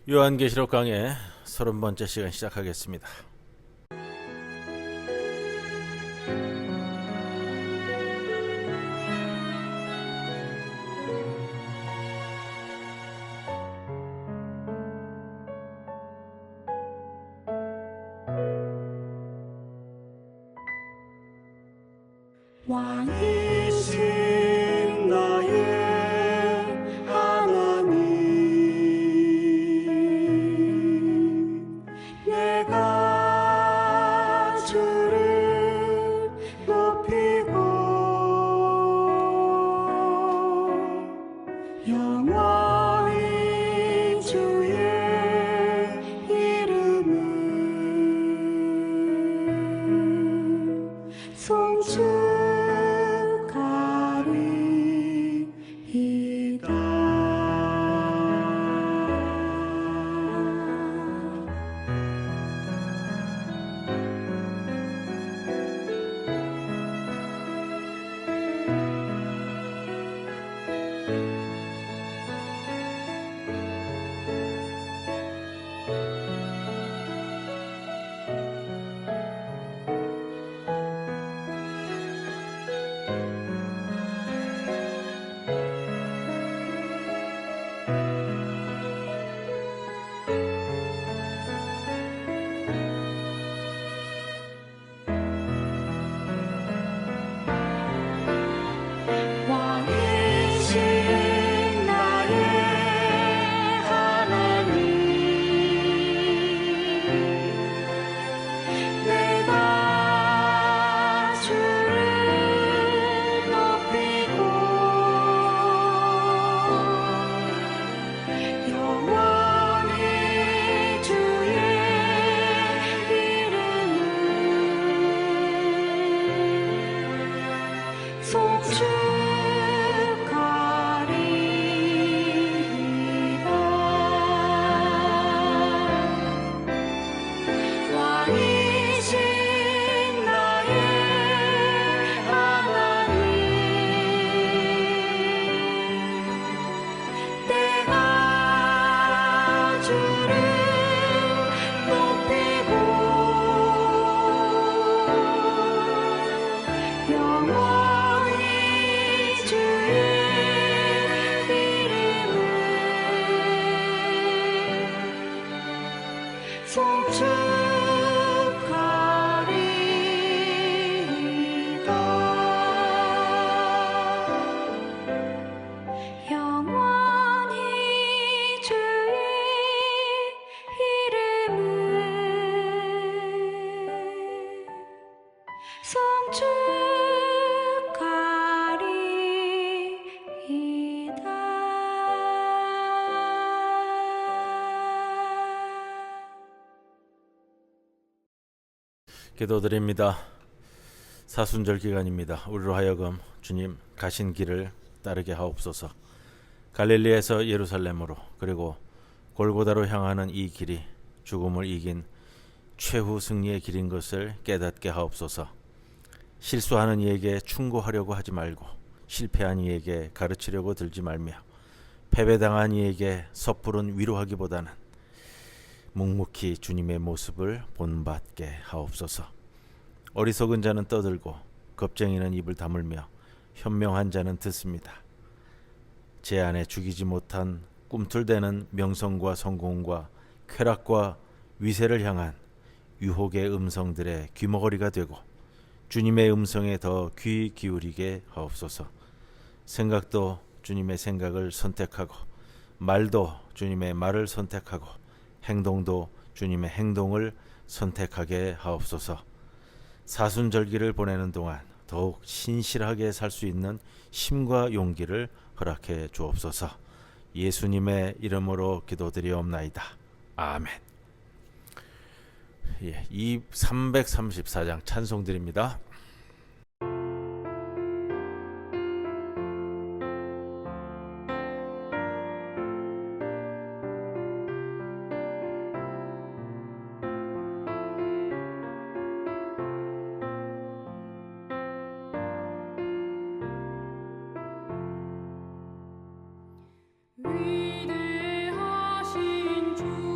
요한계시록 강의 30번째 시간 시작하겠습니다. 왕이신 나의 하나님, 내가 주를 높이고 영원히 주의 이름을 송축하리이다. 왕이신 나의 하나님, 내가 주를 높이고 영원히 주의 이름을 송축하리이다. 왕이신 나의 하나님, 내가 주를 높이고 영원히 주의 이름을 송축하리이다. 영원히 주의 이름을 기도드립니다. 사순절 기간입니다. 우리로 하여금 주님 가신 길을 따르게 하옵소서. 갈릴리에서 예루살렘으로 그리고 골고다로 향하는 이 길이 죽음을 이긴 최후 승리의 길인 것을 깨닫게 하옵소서. 실수하는 이에게 충고하려고 하지 말고 실패한 이에게 가르치려고 들지 말며 패배당한 이에게 섣부른 위로하기보다는 묵묵히 주님의 모습을 본받게 하옵소서. 어리석은 자는 떠들고 겁쟁이는 입을 다물며 현명한 자는 듣습니다. 제 안에 죽이지 못한 꿈틀대는 명성과 성공과 쾌락과 위세를 향한 유혹의 음성들의 귀머거리가 되고 주님의 음성에 더 귀 기울이게 하옵소서. 생각도 주님의 생각을 선택하고 말도 주님의 말을 선택하고 행동도 주님의 행동을 선택하게 하옵소서. 사순절기를 보내는 동안 더욱 신실하게 살 수 있는 힘과 용기를 허락해 주옵소서. 예수님의 이름으로 기도드리옵나이다. 아멘. 이 334장 찬송드립니다. 위대하신 주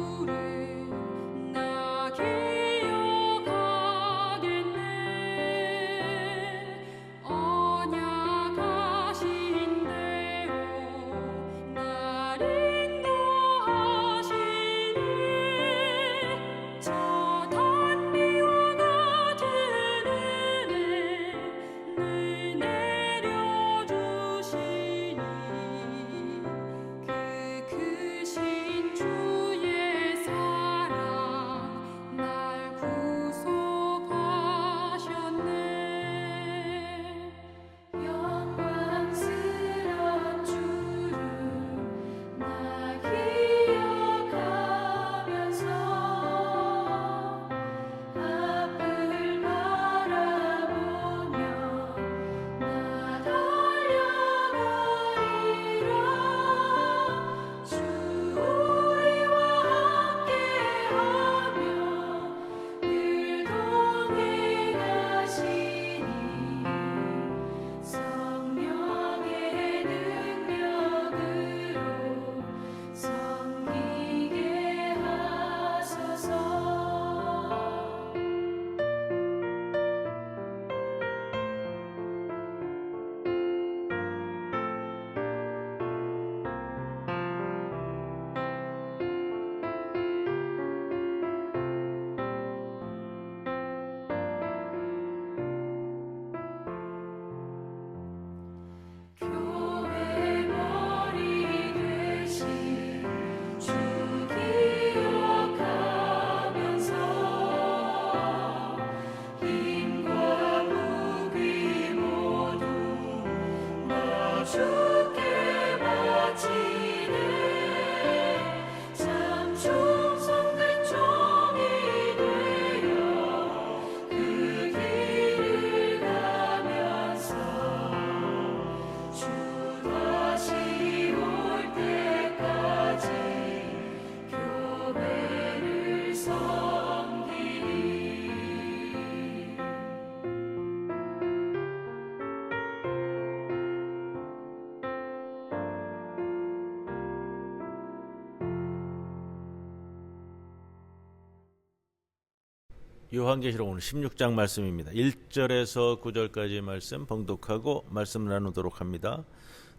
요한계시록 오늘 16장 말씀입니다. 1절에서 9절까지 말씀 봉독하고 말씀 나누도록 합니다.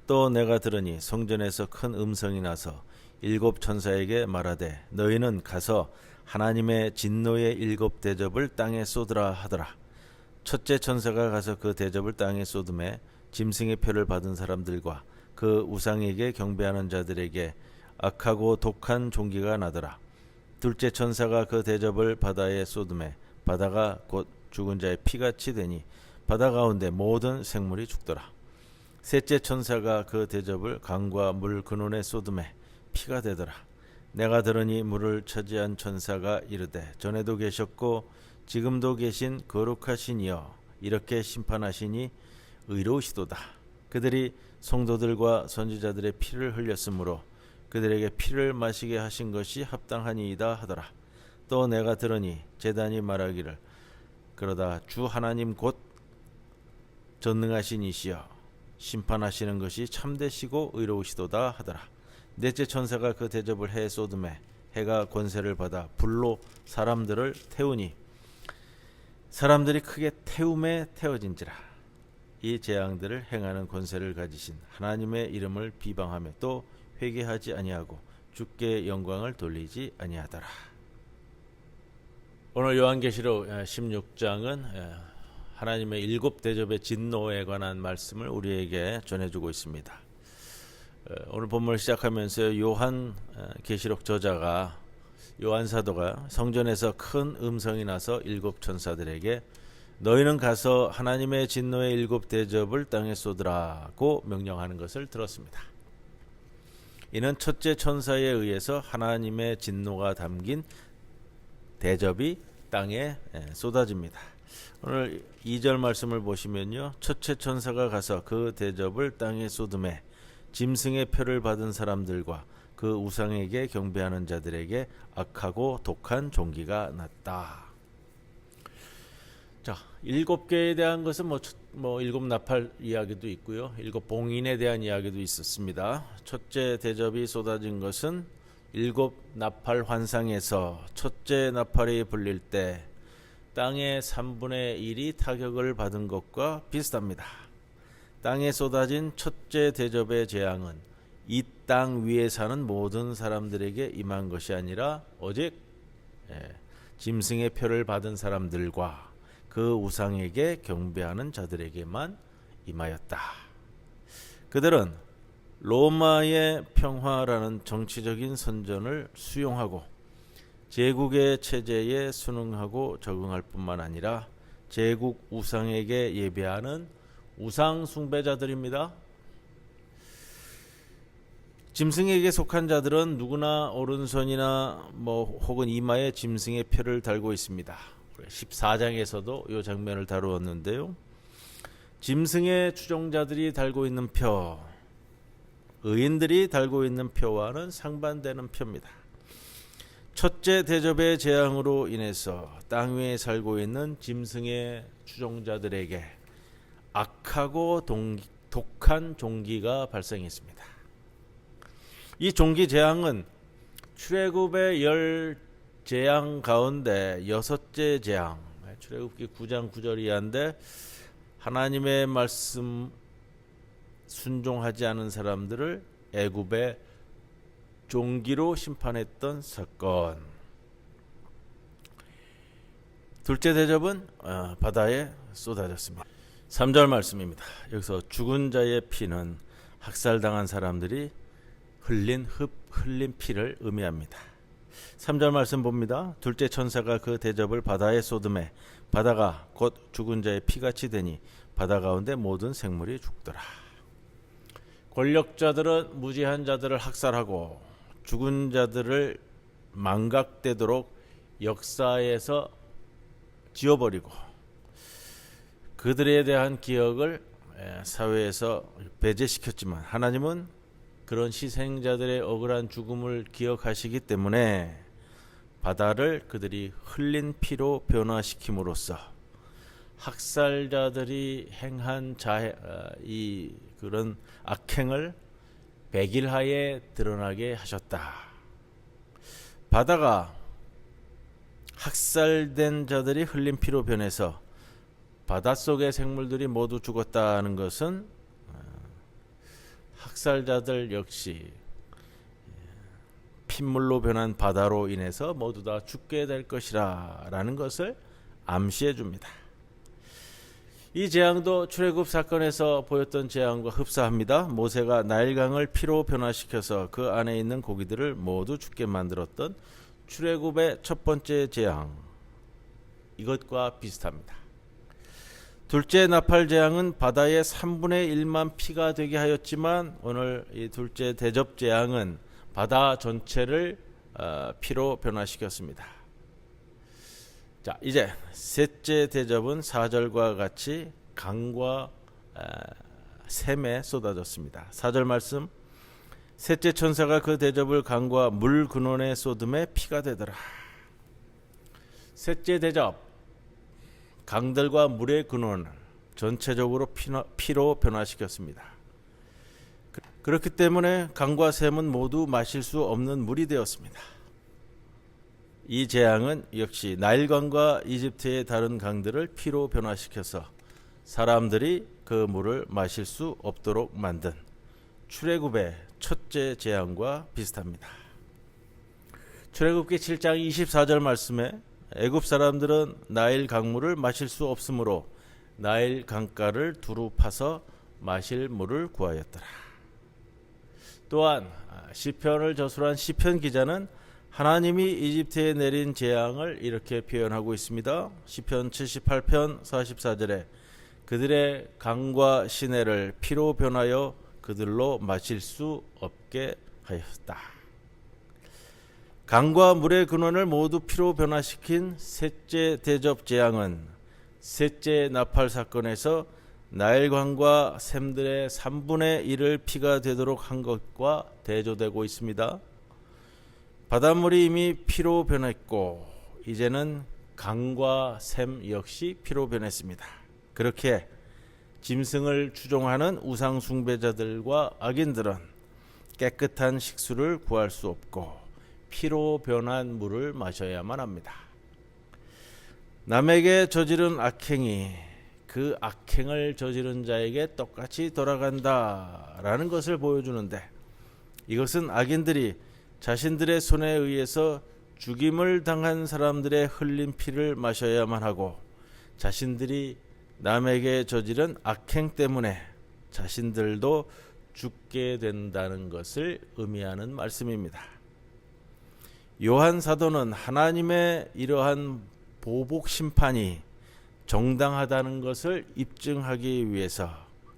또 내가 들으니 성전에서 큰 음성이 나서 일곱 천사에게 말하되 너희는 가서 하나님의 진노의 일곱 대접을 땅에 쏟으라 하더라. 첫째 천사가 가서 그 대접을 땅에 쏟음에 짐승의 표를 받은 사람들과 그 우상에게 경배하는 자들에게 악하고 독한 종기가 나더라. 둘째 천사가 그 대접을 바다에 쏟음에 바다가 곧 죽은 자의 피같이 되니 바다 가운데 모든 생물이 죽더라. 셋째 천사가 그 대접을 강과 물 근원에 쏟음에 피가 되더라. 내가 들으니 물을 차지한 천사가 이르되 전에도 계셨고 지금도 계신 거룩하신 이여 이렇게 심판하시니 의로우시도다. 그들이 성도들과 선지자들의 피를 흘렸으므로 그들에게 피를 마시게 하신 것이 합당하니이다 하더라. 또 내가 들으니 제단이 말하기를 그러다 주 하나님 곧 전능하신 이시여 심판하시는 것이 참되시고 의로우시도다 하더라. 넷째 천사가 그 대접을 해에 쏟음에 해가 권세를 받아 불로 사람들을 태우니 사람들이 크게 태움에 태워진지라. 이 재앙들을 행하는 권세를 가지신 하나님의 이름을 비방하며 또 회개하지 아니하고 주께 영광을 돌리지 아니하더라. 오늘 요한계시록 16장은 하나님의 일곱 대접의 진노에 관한 말씀을 우리에게 전해주고 있습니다. 오늘 본문을 시작하면서 요한계시록 저자가 요한 사도가 성전에서 큰 음성이 나서 일곱 천사들에게 너희는 가서 하나님의 진노의 일곱 대접을 땅에 쏟으라고 명령하는 것을 들었습니다. 이는 첫째 천사에 의해서 하나님의 진노가 담긴 대접이 땅에 쏟아집니다. 오늘 2절 말씀을 보시면요. 첫째 천사가 가서 그 대접을 땅에 쏟음에 짐승의 표를 받은 사람들과 그 우상에게 경배하는 자들에게 악하고 독한 종기가 났다. 자, 일곱 개에 대한 것은 일곱 나팔 이야기도 있고요. 일곱 봉인에 대한 이야기도 있었습니다. 첫째 대접이 쏟아진 것은 일곱 나팔 환상에서 첫째 나팔이 불릴 때 땅의 3분의 1이 타격을 받은 것과 비슷합니다. 땅에 쏟아진 첫째 대접의 재앙은 이 땅 위에 사는 모든 사람들에게 임한 것이 아니라 오직 짐승의 표를 받은 사람들과 그 우상에게 경배하는 자들에게만 임하였다. 그들은 로마의 평화라는 정치적인 선전을 수용하고 제국의 체제에 순응하고 적응할 뿐만 아니라 제국 우상에게 예배하는 우상 숭배자들입니다. 짐승에게 속한 자들은 누구나 오른손이나 혹은 이마에 짐승의 표를 달고 있습니다. 14장에서도 이 장면을 다루었는데요. 짐승의 추종자들이 달고 있는 표, 의인들이 달고 있는 표와는 상반되는 표입니다. 첫째 대접의 재앙으로 인해서 땅 위에 살고 있는 짐승의 추종자들에게 악하고 독한 종기가 발생했습니다. 이 종기 재앙은 출애굽의 10 재앙 가운데 여섯째 재앙, 출애굽기 9장 9절 이하인데 하나님의 말씀 순종하지 않은 사람들을 애굽의 종기로 심판했던 사건. 둘째 대접은 바다에 쏟아졌습니다. 3절 말씀입니다. 여기서 죽은 자의 피는 학살당한 사람들이 흘린 피를 의미합니다. 3절 말씀 봅니다. 둘째 천사가 그 대접을 바다에 쏟음에 바다가 곧 죽은 자의 피같이 되니 바다 가운데 모든 생물이 죽더라. 권력자들은 무지한 자들을 학살하고 죽은 자들을 망각되도록 역사에서 지워버리고 그들에 대한 기억을 사회에서 배제시켰지만 하나님은 그런 희생자들의 억울한 죽음을 기억하시기 때문에 바다를 그들이 흘린 피로 변화시킴으로써 학살자들이 행한 그런 악행을 백일하에 드러나게 하셨다. 바다가 학살된 자들이 흘린 피로 변해서 바닷속의 생물들이 모두 죽었다는 것은 학살자들 역시 핏물로 변한 바다로 인해서 모두 다 죽게 될 것이라 라는 것을 암시해 줍니다. 이 재앙도 출애굽 사건에서 보였던 재앙과 흡사합니다. 모세가 나일강을 피로 변화시켜서 그 안에 있는 고기들을 모두 죽게 만들었던 출애굽의 첫 번째 재앙, 이것과 비슷합니다. 둘째 나팔 재앙은 바다의 3분의 1만 피가 되게 하였지만 오늘 이 둘째 대접 재앙은 바다 전체를 피로 변화시켰습니다. 자, 이제 셋째 대접은 4절과 같이 강과 샘에 쏟아졌습니다. 4절 말씀, 셋째 천사가 그 대접을 강과 물 근원에 쏟음에 피가 되더라. 셋째 대접, 강들과 물의 근원을 전체적으로 피로 변화시켰습니다. 그렇기 때문에 강과 샘은 모두 마실 수 없는 물이 되었습니다. 이 재앙은 역시 나일강과 이집트의 다른 강들을 피로 변화시켜서 사람들이 그 물을 마실 수 없도록 만든 출애굽의 첫째 재앙과 비슷합니다. 출애굽기 7장 24절 말씀에 애굽 사람들은 나일 강물을 마실 수 없으므로 나일 강가를 두루 파서 마실 물을 구하였더라. 또한 시편을 저술한 시편 기자는 하나님이 이집트에 내린 재앙을 이렇게 표현하고 있습니다. 시편 78편 44절에 그들의 강과 시내를 피로 변하여 그들로 마실 수 없게 하였다. 강과 물의 근원을 모두 피로 변화시킨 셋째 대접 재앙은 셋째 나팔 사건에서 나일강과 샘들의 3분의 1을 피가 되도록 한 것과 대조되고 있습니다. 바닷물이 이미 피로 변했고 이제는 강과 샘 역시 피로 변했습니다. 그렇게 짐승을 추종하는 우상 숭배자들과 악인들은 깨끗한 식수를 구할 수 없고 피로 변한 물을 마셔야만 합니다. 남에게 저지른 악행이 그 악행을 저지른 자에게 똑같이 돌아간다라는 것을 보여주는데, 이것은 악인들이 자신들의 손에 의해서 죽임을 당한 사람들의 흘린 피를 마셔야만 하고 자신들이 남에게 저지른 악행 때문에 자신들도 죽게 된다는 것을 의미하는 말씀입니다. 요한 사도는 하나님의 이러한 보복 심판이 정당하다는 것을 입증하기 위해서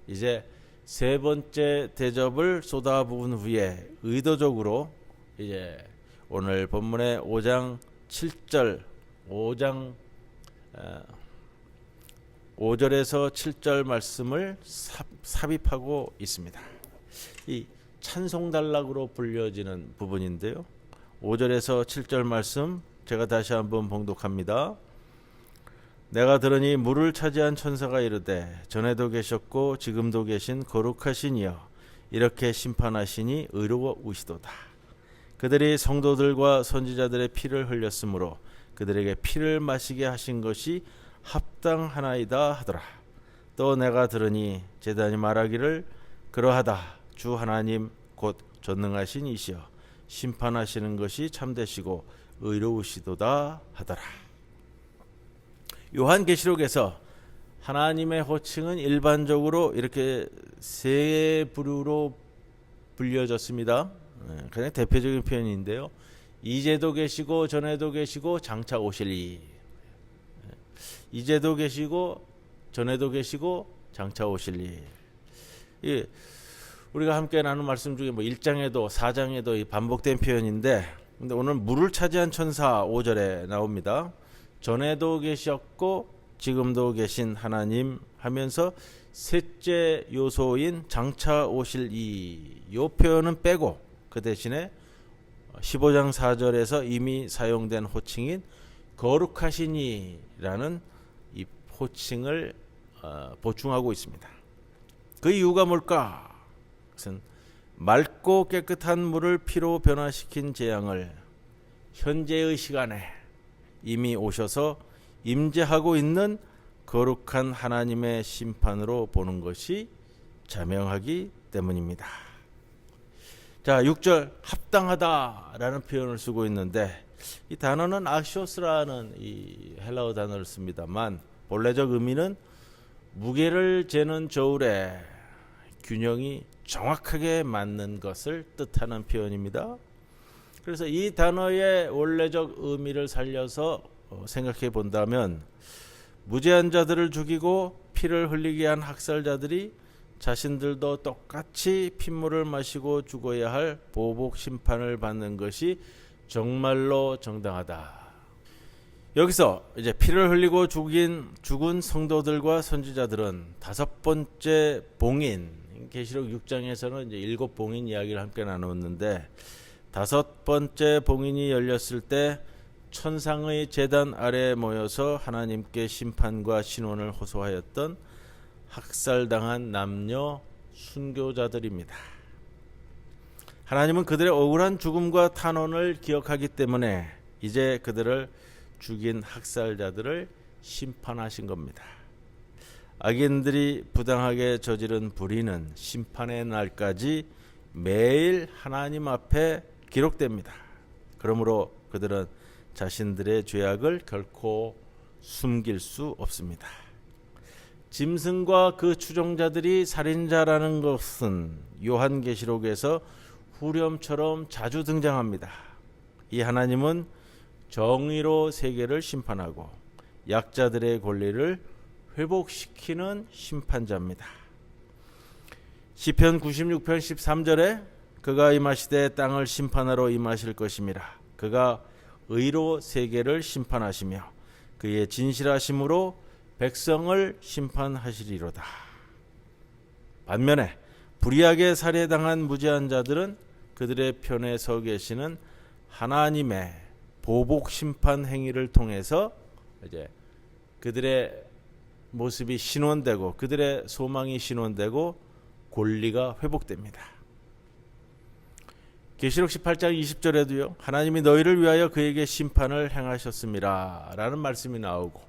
이제 세 번째 대접을 쏟아부은 후에 의도적으로 이제 오늘 본문의 5장 7절 5절에서 7절 말씀을 삽입하고 있습니다. 이 찬송단락으로 불려지는 부분인데요. 5절에서 7절 말씀 제가 다시 한번 봉독합니다. 내가 들으니 물을 차지한 천사가 이르되 전에도 계셨고 지금도 계신 거룩하신 이여 이렇게 심판하시니 의로우시도다. 그들이 성도들과 선지자들의 피를 흘렸으므로 그들에게 피를 마시게 하신 것이 합당하나이다 하더라. 또 내가 들으니 제단이 말하기를 그러하다. 주 하나님 곧 전능하신 이시여 심판하시는 것이 참되시고 의로우시도다 하더라. 요한계시록에서 하나님의 호칭은 일반적으로 이렇게 세 부류로 불려졌습니다. 가장 대표적인 표현인데요. 이제도 계시고 전에도 계시고 장차 오실 이. 이제도 계시고 전에도 계시고 장차 오실 이. 우리가 함께 나눈 말씀 중에 1장에도 4장에도 반복된 표현인데, 근데 오늘 물을 차지한 천사 5절에 나옵니다. 전에도 계셨고 지금도 계신 하나님 하면서 셋째 요소인 장차 오실 이 표현은 빼고 그 대신에 15장 4절에서 이미 사용된 호칭인 거룩하시니라는 이 호칭을 보충하고 있습니다. 그 이유가 뭘까? 그것은 맑고 깨끗한 물을 피로 변화시킨 재앙을 현재의 시간에 이미 오셔서 임재하고 있는 거룩한 하나님의 심판으로 보는 것이 자명하기 때문입니다. 자, 6절 합당하다라는 표현을 쓰고 있는데 이 단어는 악시오스라는 이 헬라어 단어를 씁니다만 본래적 의미는 무게를 재는 저울에 균형이 정확하게 맞는 것을 뜻하는 표현입니다. 그래서 이 단어의 원래적 의미를 살려서 생각해 본다면 무죄한 자들을 죽이고 피를 흘리게 한 학살자들이 자신들도 똑같이 핏물을 마시고 죽어야 할 보복 심판을 받는 것이 정말로 정당하다. 여기서 이제 피를 흘리고 죽은 성도들과 선지자들은 다섯 번째 봉인, 계시록 6장에서는 이제 7봉인 이야기를 함께 나눴는데 다섯 번째 봉인이 열렸을 때 천상의 제단 아래에 모여서 하나님께 심판과 신원을 호소하였던 학살당한 남녀 순교자들입니다. 하나님은 그들의 억울한 죽음과 탄원을 기억하기 때문에 이제 그들을 죽인 학살자들을 심판하신 겁니다. 악인들이 부당하게 저지른 불의는 심판의 날까지 매일 하나님 앞에 기록됩니다. 그러므로 그들은 자신들의 죄악을 결코 숨길 수 없습니다. 짐승과 그 추종자들이 살인자라는 것은 요한계시록에서 후렴처럼 자주 등장합니다. 이 하나님은 정의로 세계를 심판하고 약자들의 권리를 회복시키는 심판자입니다. 시편 96편 13절에 그가 임하시되 땅을 심판하러 임하실 것임이라. 그가 의로 세계를 심판하시며 그의 진실하심으로 백성을 심판하시리로다. 반면에 불의하게 살해당한 무죄한 자들은 그들의 편에 서 계시는 하나님의 보복 심판 행위를 통해서 이제 그들의 모습이 신원되고 그들의 소망이 신원되고 권리가 회복됩니다. 계시록 18장 20절에도요. 하나님이 너희를 위하여 그에게 심판을 행하셨음이라 라는 말씀이 나오고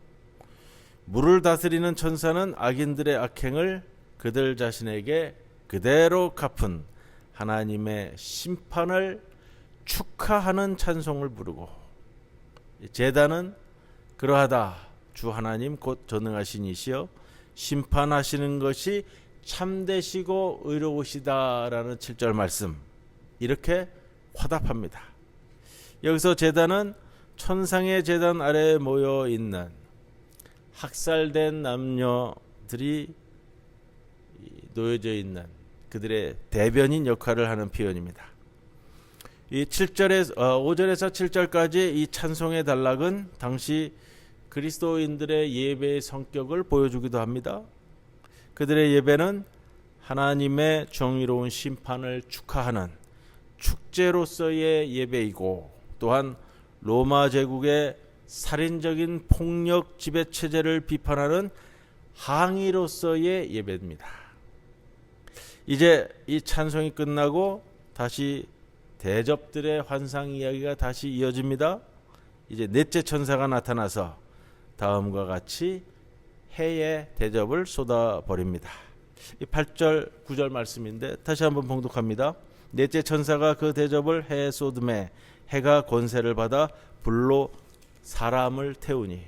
물을 다스리는 천사는 악인들의 악행을 그들 자신에게 그대로 갚은 하나님의 심판을 축하하는 찬송을 부르고 제단은 그러하다. 주 하나님 곧 전능하신 이시여 심판하시는 것이 참되시고 의로우시다라는 7절 말씀 이렇게 화답합니다. 여기서 제단은 천상의 제단 아래에 모여 있는 학살된 남녀들이 놓여져 있는 그들의 대변인 역할을 하는 표현입니다. 이 5절에서 7절까지 이 찬송의 단락은 당시 그리스도인들의 예배의 성격을 보여주기도 합니다. 그들의 예배는 하나님의 정의로운 심판을 축하하는 축제로서의 예배이고 또한 로마 제국의 살인적인 폭력 지배 체제를 비판하는 항의로서의 예배입니다. 이제 이 찬송이 끝나고 다시 대접들의 환상 이야기가 다시 이어집니다. 이제 넷째 천사가 나타나서 다음과 같이 해의 대접을 쏟아버립니다. 이 8절 9절 말씀인데 다시 한번 봉독합니다. 넷째 천사가 그 대접을 해에 쏟음에 해가 권세를 받아 불로 사람을 태우니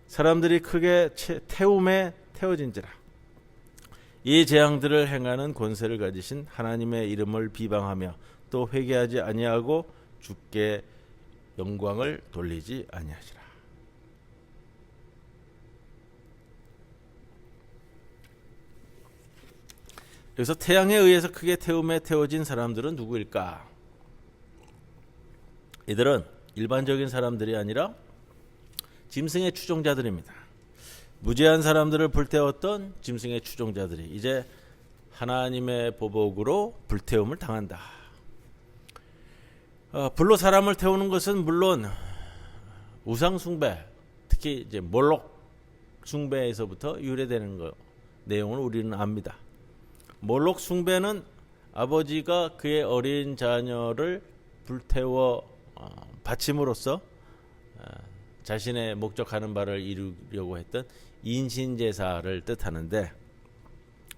사람들이 크게 태움에 태워진지라. 이 재앙들을 행하는 권세를 가지신 하나님의 이름을 비방하며 또 회개하지 아니하고 주께 영광을 돌리지 아니하시라. 여기서 태양에 의해서 크게 태움에 태워진 사람들은 누구일까? 이들은 일반적인 사람들이 아니라 짐승의 추종자들입니다. 무죄한 사람들을 불태웠던 짐승의 추종자들이 이제 하나님의 보복으로 불태움을 당한다. 불로 사람을 태우는 것은 물론 우상 숭배, 특히 이제 몰록 숭배에서부터 유래되는 거 내용을 우리는 압니다. 몰록 숭배는 아버지가 그의 어린 자녀를 불태워 바침으로써 자신의 목적하는 바를 이루려고 했던 인신제사를 뜻하는데,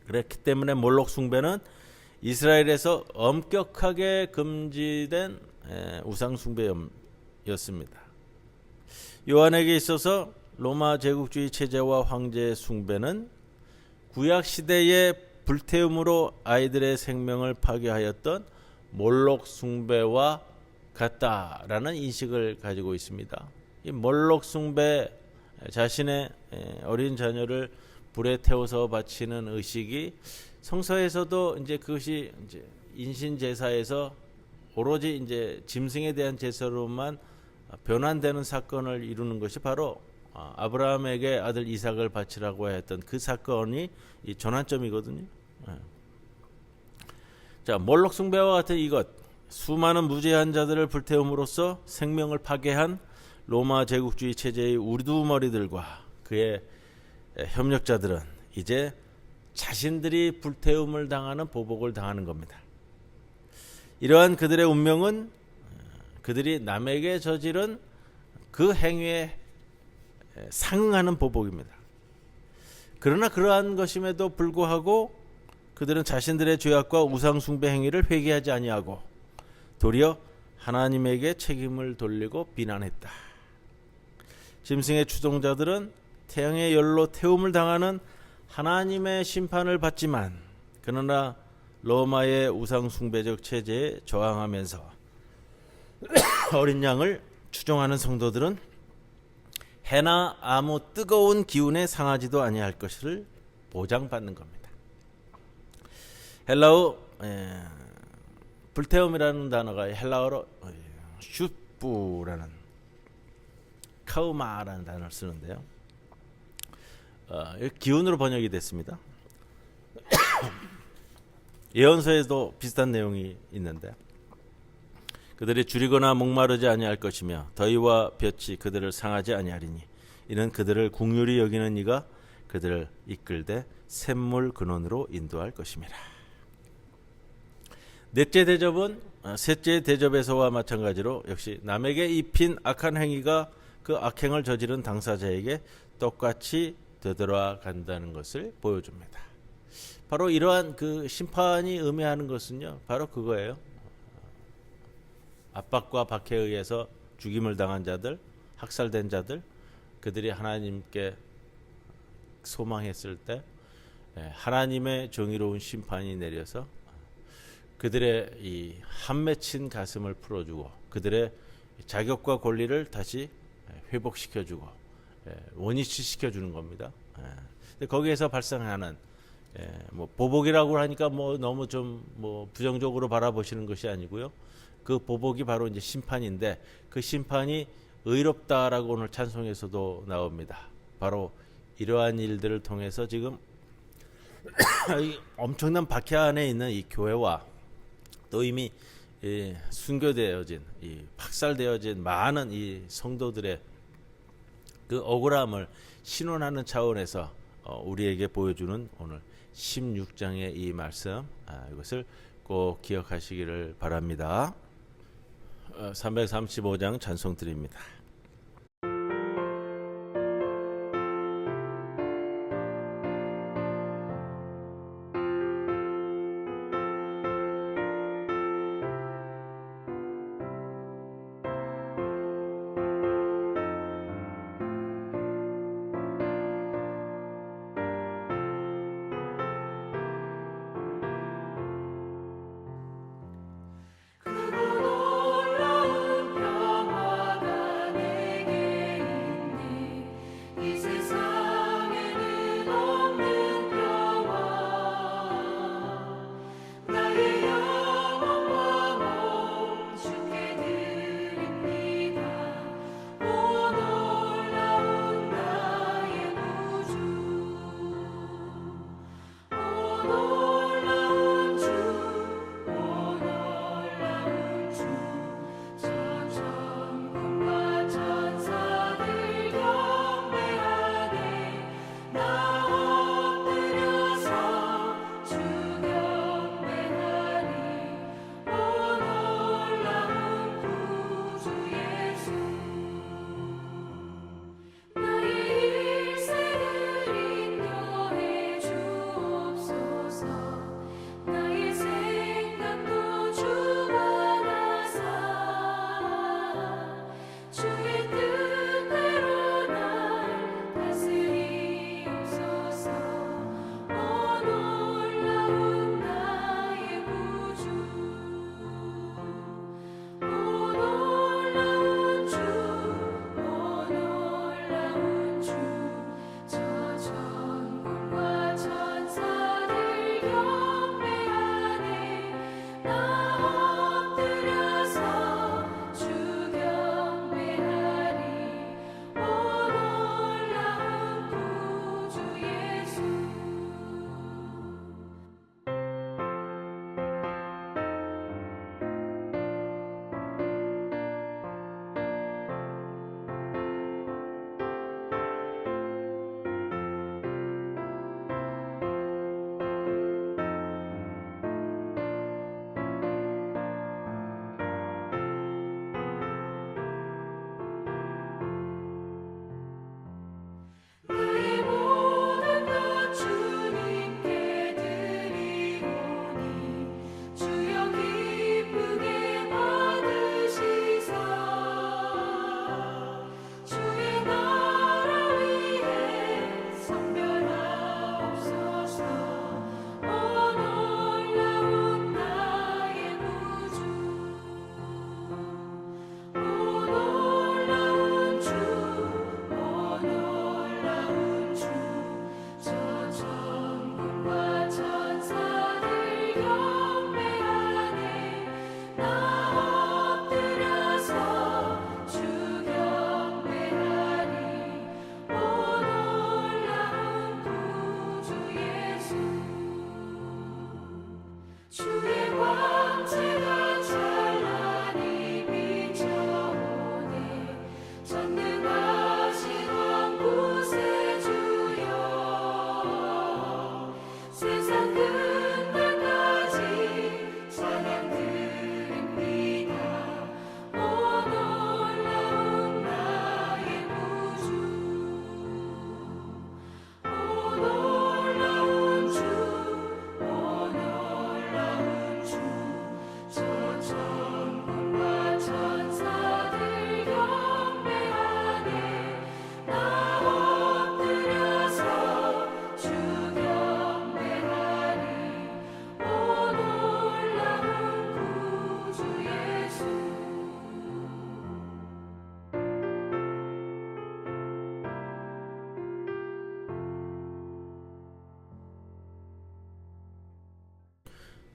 그렇기 때문에 몰록 숭배는 이스라엘에서 엄격하게 금지된 우상 숭배였습니다. 요한에게 있어서 로마 제국주의 체제와 황제 숭배는 구약 시대의 불태움으로 아이들의 생명을 파괴하였던 몰록 숭배와 같다라는 인식을 가지고 있습니다. 이 몰록 숭배, 자신의 어린 자녀를 불에 태워서 바치는 의식이 성서에서도 이제 그것이 이제 인신 제사에서 오로지 이제 짐승에 대한 제사로만 변환되는 사건을 이루는 것이 바로 아브라함에게 아들 이삭을 바치라고 했던 그 사건이 이 전환점이거든요. 자, 몰록 숭배와 같은 이것, 수많은 무죄한 자들을 불태움으로써 생명을 파괴한 로마 제국주의 체제의 우두머리들과 그의 협력자들은 이제 자신들이 불태움을 당하는 보복을 당하는 겁니다. 이러한 그들의 운명은 그들이 남에게 저지른 그 행위에 상응하는 보복입니다. 그러나 그러한 것임에도 불구하고 그들은 자신들의 죄악과 우상 숭배 행위를 회개하지 아니하고 도리어 하나님에게 책임을 돌리고 비난했다. 짐승의 추종자들은 태양의 열로 태움을 당하는 하나님의 심판을 받지만, 그러나 로마의 우상 숭배적 체제에 저항하면서 어린 양을 추종하는 성도들은 해나 아무 뜨거운 기운에 상하지도 아니할 것을 보장받는 겁니다. 헬라어 불태움이라는 단어가 헬라어로 슈프라는 카우마라는 단어를 쓰는데요. 기운으로 번역이 됐습니다. 예언서에도 비슷한 내용이 있는데, 그들이 줄이거나 목마르지 아니할 것이며 더위와 볕이 그들을 상하지 아니하리니 이는 그들을 긍휼히 여기는 이가 그들을 이끌되 샘물 근원으로 인도할 것임이라. 넷째 대접은 셋째 대접에서와 마찬가지로 역시 남에게 입힌 악한 행위가 그 악행을 저지른 당사자에게 똑같이 되돌아간다는 것을 보여줍니다. 바로 이러한 그 심판이 의미하는 것은요, 바로 그거예요. 압박과 박해에 의해서 죽임을 당한 자들, 학살된 자들, 그들이 하나님께 소망했을 때 하나님의 정의로운 심판이 내려서 그들의 이 한맺힌 가슴을 풀어주고 그들의 자격과 권리를 다시 회복시켜주고 원위치시켜주는 겁니다. 근데 거기에서 발생하는 뭐 보복이라고 하니까 뭐 너무 좀 뭐 부정적으로 바라보시는 것이 아니고요. 그 보복이 바로 이제 심판인데, 그 심판이 의롭다라고 오늘 찬송에서도 나옵니다. 바로 이러한 일들을 통해서 지금 엄청난 박해 안에 있는 이 교회와 또 이미 순교되어진, 박살되어진 많은 이 성도들의 그 억울함을 신원하는 차원에서 우리에게 보여주는 오늘 16장의 이 말씀, 이것을 꼭 기억하시기를 바랍니다. 335장 찬송 드립니다. 놀라운 평화가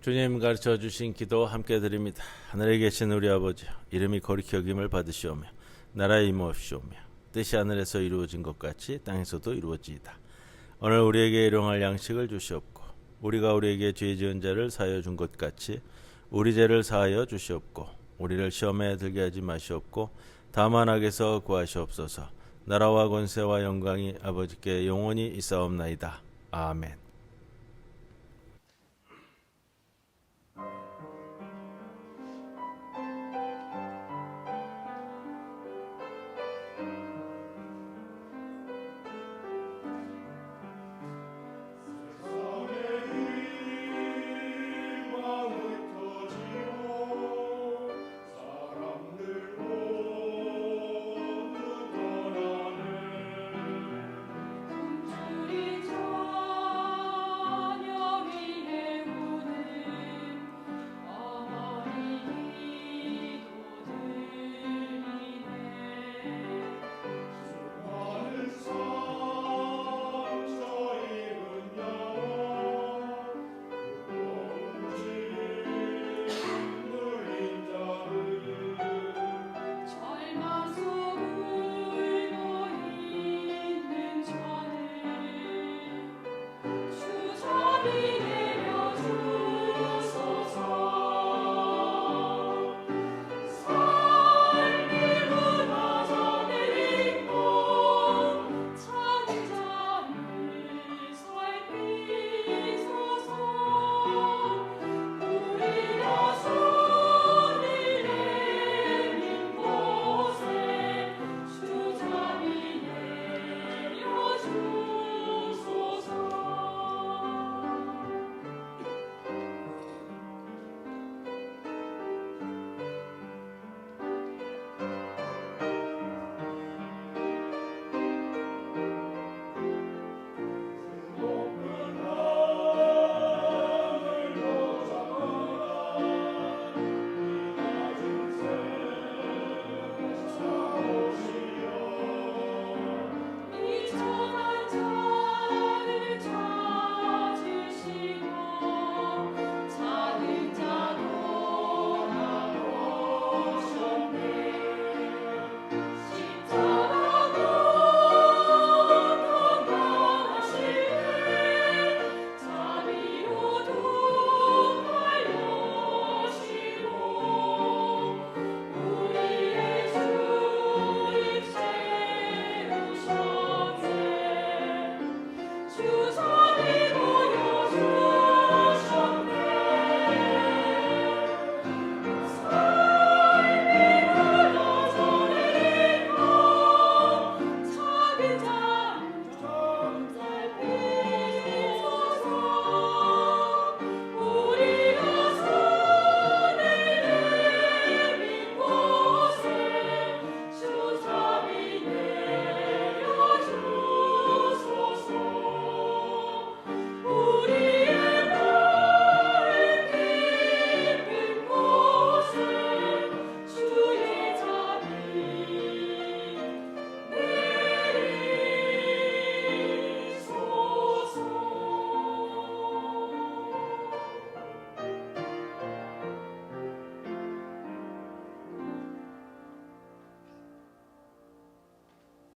주님 가르쳐 주신 기도 함께 드립니다. 하늘에 계신 우리 아버지, 이름이 거룩히 여김을 받으시오며 나라에 임하옵시오며 뜻이 하늘에서 이루어진 것 같이 땅에서도 이루어지이다. 오늘 우리에게 일용할 양식을 주시옵고 우리가 우리에게 죄 지은 자를 사하여 준 것 같이 우리 죄를 사하여 주시옵고 우리를 시험에 들게 하지 마시옵고 다만 악에서 구하시옵소서. 나라와 권세와 영광이 아버지께 영원히 있사옵나이다. 아멘.